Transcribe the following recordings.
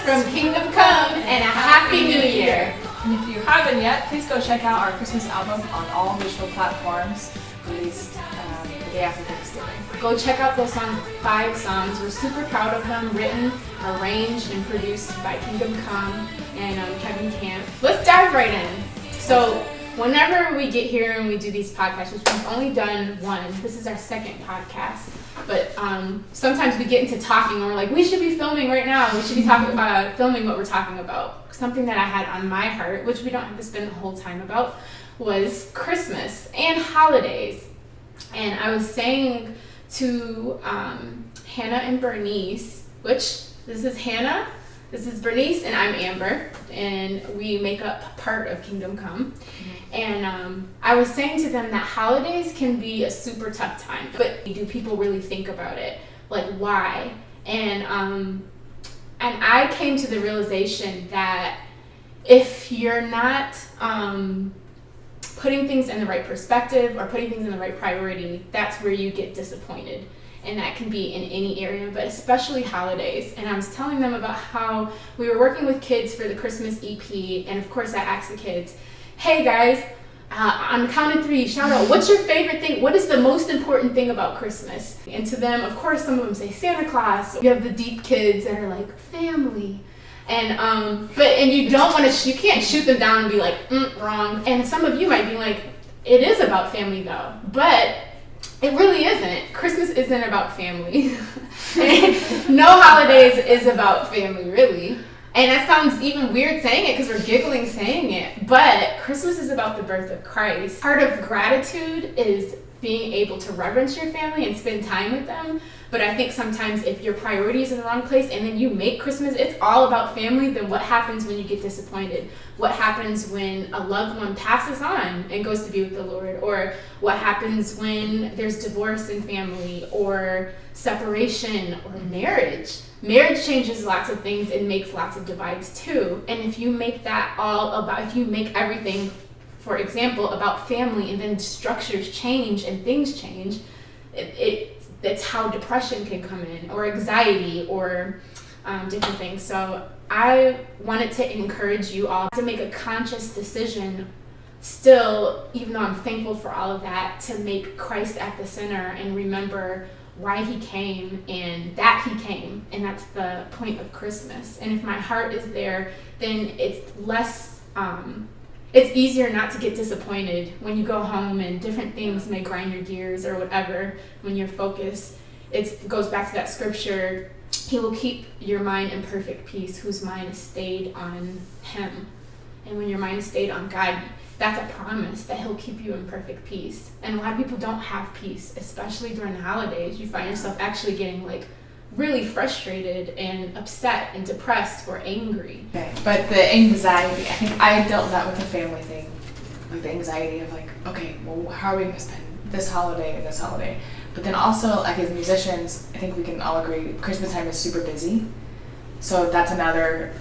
from Kingdom Come and a Happy New Year. And if you haven't yet, please go check out our Christmas album on all digital platforms, released the day after Thanksgiving. Go check out those 5 songs. We're super proud of them, written, arranged, and produced by Kingdom Come and Kevin Camp. Let's dive right in. So whenever we get here and we do these podcasts, which we've only done one, this is our second podcast, but sometimes we get into talking and we're like, we should be filming right now. We should be filming what we're talking about. Something that I had on my heart, which we don't have to spend the whole time about, was Christmas and holidays. And I was saying to Hannah and Bernice, which this is Hannah, this is Bernice, and I'm Amber, and we make up part of Kingdom Come. And I was saying to them that holidays can be a super tough time, but do people really think about it? Like, why? And I came to the realization that if you're not putting things in the right perspective or putting things in the right priority, that's where you get disappointed. And that can be in any area, but especially holidays. And I was telling them about how we were working with kids for the Christmas EP, and of course I asked the kids, hey guys, on the count of 3, shout out, what's your favorite thing? What is the most important thing about Christmas? And to them, of course, some of them say Santa Claus. You have the deep kids that are like, family. And you don't want to, you can't shoot them down and be like, wrong. And some of you might be like, it is about family though, but it really isn't. Christmas isn't about family. No holidays is about family, really. And that sounds even weird saying it because we're giggling saying it, but Christmas is about the birth of Christ. Part of gratitude is being able to reverence your family and spend time with them. But I think sometimes if your priority is in the wrong place and then you make Christmas, it's all about family, then what happens when you get disappointed? What happens when a loved one passes on and goes to be with the Lord? Or what happens when there's divorce in family or separation or marriage? Marriage changes lots of things and makes lots of divides too. And if you make that all about, if you make everything, for example, about family and then structures change and things change, that's how depression can come in, or anxiety, or different things. So I wanted to encourage you all to make a conscious decision still, even though I'm thankful for all of that, to make Christ at the center and remember why he came and that he came, and that's the point of Christmas. And if my heart is there, then it's less it's easier not to get disappointed when you go home and different things may grind your gears or whatever. When you're focused, it goes back to that scripture, he will keep your mind in perfect peace whose mind is stayed on him. And when your mind is stayed on God, that's a promise that he'll keep you in perfect peace. And a lot of people don't have peace, especially during the holidays. You find yourself actually getting like really frustrated and upset and depressed or angry. Okay, but the anxiety, I think I dealt that with the family thing, like the anxiety of like, okay, well, how are we going to spend this holiday and this holiday? But then also, like as musicians, I think we can all agree, Christmas time is super busy. So that's another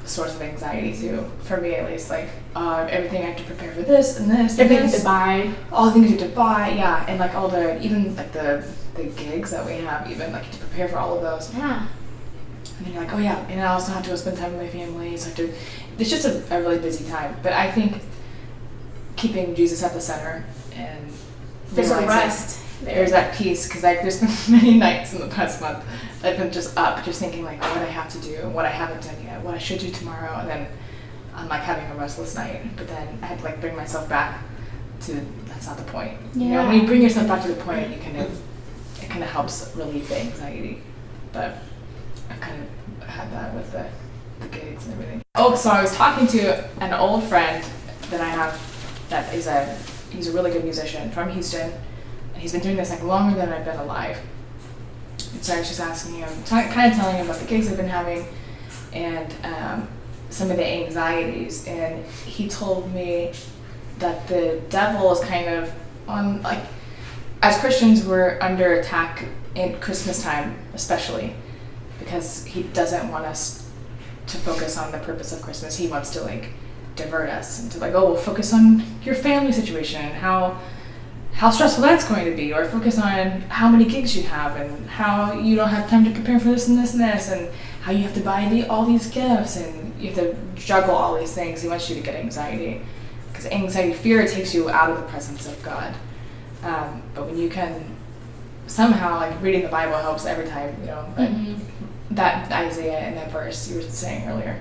source of anxiety too, for me at least, like everything I have to prepare for this and this and Everything this. to buy. All the things you have to buy, yeah, and like all the, even like the gigs that we have, even like to prepare for all of those. Yeah. And then you're like, oh yeah, and I also have to go spend time with my family, so it's just a really busy time. But I think keeping Jesus at the center and There's a realizing rest. there's that peace, because like there's been many nights in the past month that I've been just up, just thinking like what I have to do, what I haven't done yet, what I should do tomorrow, and then I'm like having a restless night. But then I had to like bring myself back to, that's not the point. Yeah. You know, when you bring yourself back to the point, it kind of helps relieve the anxiety. But I've kind of had that with the gigs and everything. Oh, so I was talking to an old friend that I have that he's a really good musician from Houston. And he's been doing this like longer than I've been alive. And so I was just asking him, kind of telling him about the gigs I've been having and some of the anxieties. And he told me that the devil is kind of on, like, as Christians, we're under attack in Christmas time, especially, because he doesn't want us to focus on the purpose of Christmas. He wants to like divert us into like, oh, we'll focus on your family situation and how how stressful that's going to be, or focus on how many gigs you have and how you don't have time to prepare for this and this and this, and how you have to buy all these gifts and you have to juggle all these things. He wants you to get anxiety, because anxiety, fear takes you out of the presence of God. But when you can somehow, like, reading the Bible helps every time, but that Isaiah and that verse you were saying earlier,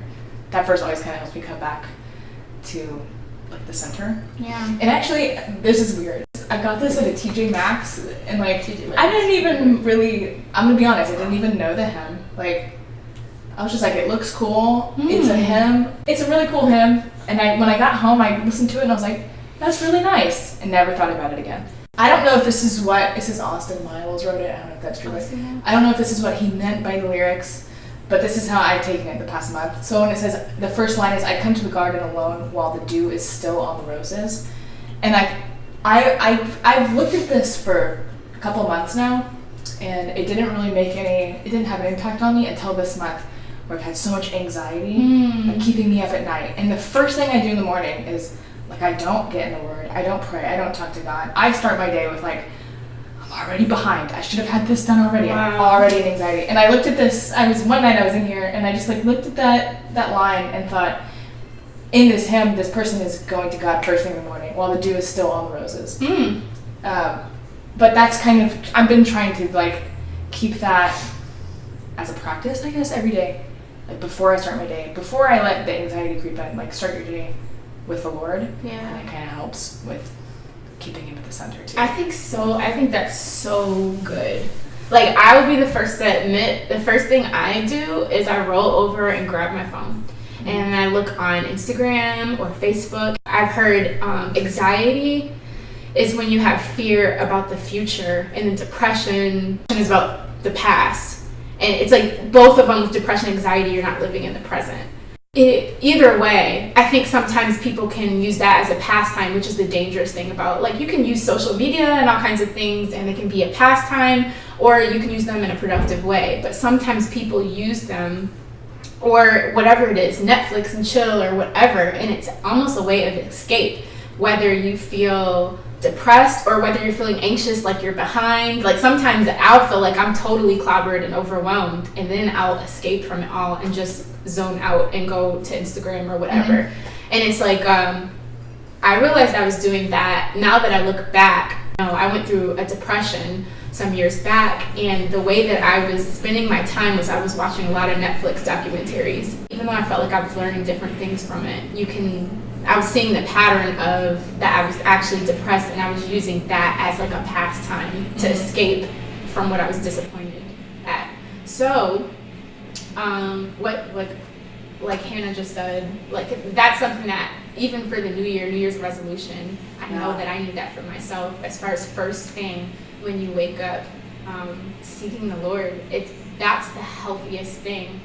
that verse always kind of helps me come back to like the center. Yeah. And actually, this is weird. I got this at a TJ Maxx, and like I didn't even really. I'm gonna be honest. I didn't even know the hymn. Like, I was just like, it looks cool. It's a hymn. It's a really cool hymn. And when I got home, I listened to it and I was like, that's really nice, and never thought about it again. I don't know if this is Austin Miles wrote it. I don't know if that's true. I don't know if this is what he meant by the lyrics, but this is how I've taken it the past month. So when it says, the first line is, I come to the garden alone while the dew is still on the roses. And I've looked at this for a couple months now, and it didn't have an impact on me until this month, where I've had so much anxiety, like keeping me up at night. And the first thing I do in the morning is, like, I don't get in the Word, I don't pray, I don't talk to God. I start my day with, like, I'm already behind. I should have had this done already. Wow. I'm already in anxiety. And I looked at this, one night I was in here, and I just, like, looked at that line and thought, in this hymn, this person is going to God first thing in the morning while the dew is still on the roses. But that's kind of, I've been trying to, like, keep that as a practice, I guess, every day. Like, before I start my day, before I let the anxiety creep in, like, start your day with the Lord. Yeah. And it kind of helps with keeping him at the center, too. I think so. I think that's so good. Like, I would be the first to admit, the first thing I do is I roll over and grab my phone. And I look on Instagram or Facebook. I've heard anxiety is when you have fear about the future, and then depression is about the past. And it's like both of them, with depression and anxiety, you're not living in the present. Either way, I think sometimes people can use that as a pastime, which is the dangerous thing about, like, you can use social media and all kinds of things, and it can be a pastime, or you can use them in a productive way. But sometimes people use them, or whatever it is, Netflix and chill or whatever, and it's almost a way of escape, whether you feel depressed or whether you're feeling anxious, like you're behind. Like, sometimes I'll feel like I'm totally clobbered and overwhelmed, and then I'll escape from it all and just zone out and go to Instagram or whatever. And it's like, I realized I was doing that. Now that I look back, I went through a depression some years back, and the way that I was spending my time was I was watching a lot of Netflix documentaries. Even though I felt like I was learning different things from it, I was seeing the pattern of that I was actually depressed, and I was using that as like a pastime to escape from what I was disappointed at. So, like Hannah just said, like, that's something that even for the New Year's resolution, I know that I need that for myself. As far as first thing when you wake up, seeking the Lord, that's the healthiest thing.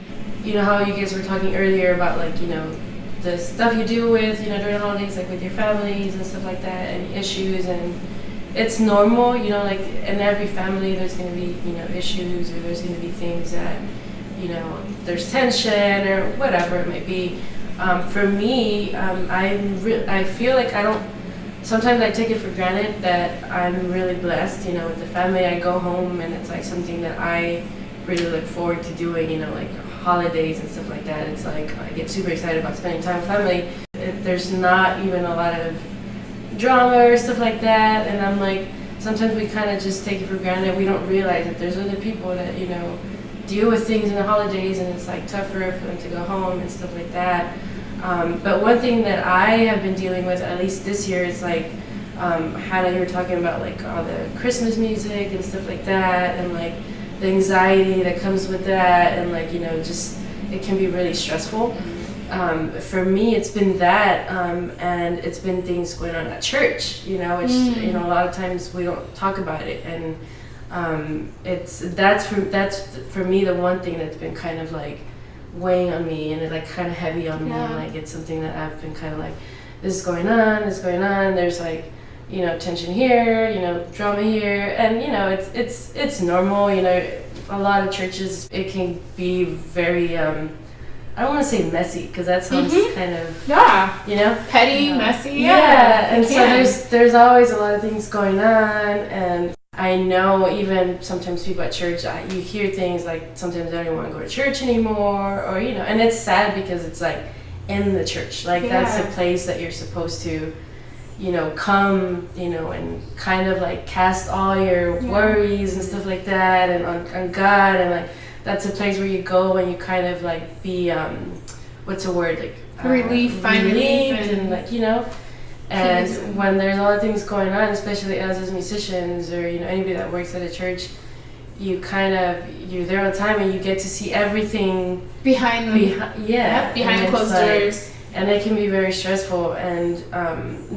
You know how you guys were talking earlier about, like, the stuff you do with, during the holidays, like with your families and stuff like that, and issues, and it's normal, like, in every family there's going to be, issues, or there's going to be things that, there's tension or whatever it might be. For me, I feel like sometimes I take it for granted that I'm really blessed, with the family. I go home and it's like something that I really look forward to doing, like holidays and stuff like that. It's like I get super excited about spending time with family. There's not even a lot of drama or stuff like that, and I'm like, sometimes we kind of just take it for granted. We don't realize that there's other people that, deal with things in the holidays, and it's like tougher for them to go home and stuff like that. But one thing that I have been dealing with, at least this year, is like, Hannah, you were talking about like all the Christmas music and stuff like that, and like the anxiety that comes with that, and like, just, it can be really stressful. For me, it's been that, and it's been things going on at church, which, a lot of times we don't talk about it, and that's for me the one thing that's been kind of like weighing on me, and it's like kind of heavy on me, and like it's something that I've been kind of like, this is going on, there's like, tension here, drama here, and it's normal. A lot of churches, it can be very I don't want to say messy because that sounds kind of, Yeah. you know, Petty, messy. yeah. And it so can. there's always a lot of things going on, and I know even sometimes people at church, you hear things like sometimes they don't even want to go to church anymore, or you know, and it's sad because it's like in the church, like that's the place that you're supposed to, you know, come, you know, and kind of like cast all your worries and stuff like that, and on God, and like that's a place where you go and you kind of like be what's the word, like find relief and like, you know. And when there's a lot of things going on, especially as musicians or, you know, anybody that works at a church, you're there all the time and you get to see everything behind closed doors. And it can be very stressful, and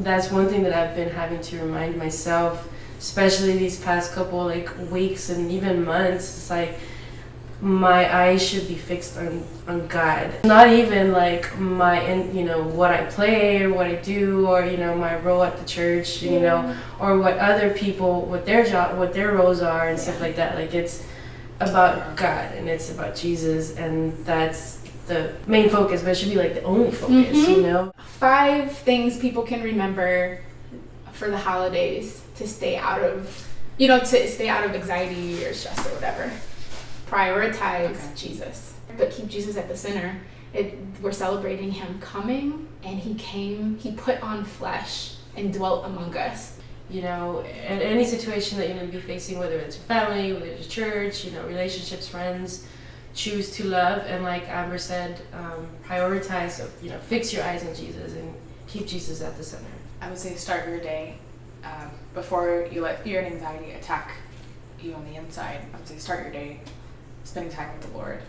that's one thing that I've been having to remind myself, especially these past couple like weeks and even months. It's like my eyes should be fixed on God, not even like you know, what I play or what I do, or you know, my role at the church, you know, or what other people, what their roles are and stuff like that. Like it's about God and it's about Jesus, and that's the main focus, but it should be like the only focus, you know. 5 things people can remember for the holidays to stay out of, you know, anxiety or stress or whatever. Prioritize Jesus, but keep Jesus at the center. We're celebrating him coming, and he put on flesh and dwelt among us. You know, in any situation that you're going to be facing, whether it's your family, whether it's church, you know, relationships, friends, choose to love, and like Amber said, prioritize, you know, fix your eyes on Jesus and keep Jesus at the center. I would say start your day before you let fear and anxiety attack you on the inside. I would say start your day spending time with the Lord.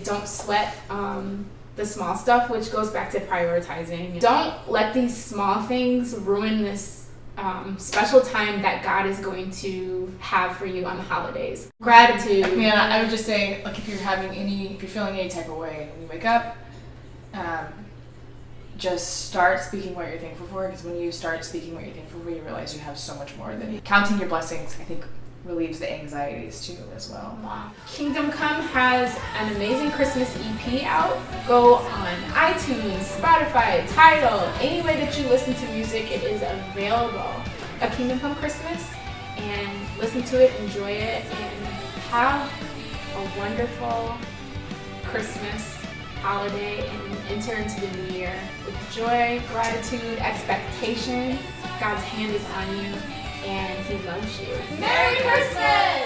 Don't sweat the small stuff, which goes back to prioritizing. Don't let these small things ruin this special time that God is going to have for you on the holidays. Gratitude. I mean, I would just say, like, if you're feeling any type of way when you wake up, just start speaking what you're thankful for, because when you start speaking what you're thankful for, you realize you have so much more than counting your blessings. I think relieves the anxieties too as well. Wow. Kingdom Come has an amazing Christmas EP out. Go on iTunes, Spotify, Tidal, any way that you listen to music, it is available. A Kingdom Come Christmas, and listen to it, enjoy it, and have a wonderful Christmas holiday and enter into the new year with joy, gratitude, expectation. God's hand is on you, and he loves you. Merry Christmas!